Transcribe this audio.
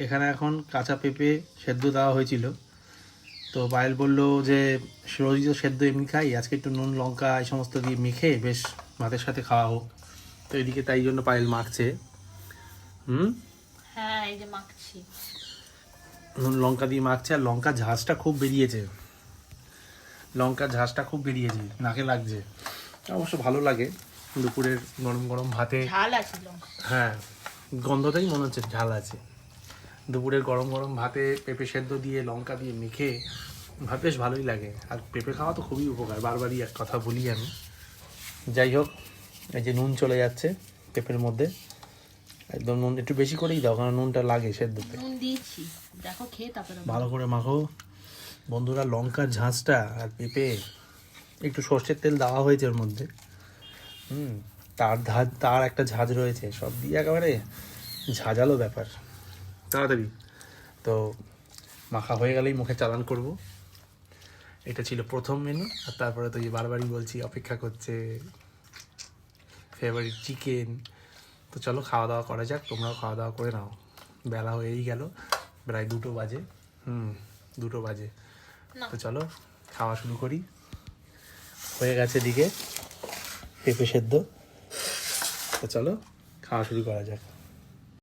এখানে এখন কাঁচা পেঁপে সেদ্ধ দেওয়া হয়েছিল, তো পায়েল বললো যে রোজই তো সেদ্ধ এমনি খাই, আজকে একটু নুন লঙ্কা এই সমস্ত দিয়ে মেখে বেশ ভাতের সাথে খাওয়া হোক। তো এদিকে তাই জন্য পায়েল মাখছে। হ্যাঁ এই যে মাখছি, নুন লঙ্কা দিয়ে মাখছে, আর লঙ্কার ঝাঁজটা খুব বেরিয়েছে, নাকে লাগছে। অবশ্য ভালো লাগে দুপুরের গরম গরম ভাতে। ঝাল আছে লঙ্কা। হ্যাঁ, গন্ধটাই মনে হচ্ছে ঝাল আছে। দুপুরের গরম গরম ভাতে পেঁপে সেদ্ধ দিয়ে লঙ্কা দিয়ে মেখে ভাত বেশ ভালোই লাগে। আর পেঁপে খাওয়া তো খুবই উপকার, বারবারই এক কথা বলি আমি। যাই হোক, এই যে নুন চলে যাচ্ছে পেঁপের মধ্যে, একদম নুন একটু বেশি করেই দাও, কারণ নুনটা লাগে সেদ্ধতে। নুন দিয়েছি, দেখো খেয়ে তারপরে ভালো করে মাখো বন্ধুরা। লঙ্কার ঝাঁজটা আর পেঁপে, একটু সর্ষের তেল দেওয়া হয়েছে ওর মধ্যে। তার একটা ঝাঁজ রয়েছে, সব দিয়ে একেবারে ঝাঁঝালো ব্যাপার। তাড়াতাড়ি তো মাখা হয়ে গেলেই মুখে চালান করব। এটা ছিল প্রথম মেনু। আর তারপরে তো এই বারবারই বলছি অপেক্ষা করছে ফেভারিট চিকেন। তো চলো খাওয়া দাওয়া করা যাক, তোমরাও খাওয়া দাওয়া করে নাও, বেলা হয়েই গেল, প্রায় 2টো বাজে। 2টো বাজে। তো চলো খাওয়া শুরু করি। হয়ে গেছে এদিকে পেঁপে সেদ্ধ, তো চলো খাওয়া শুরু করা যাক।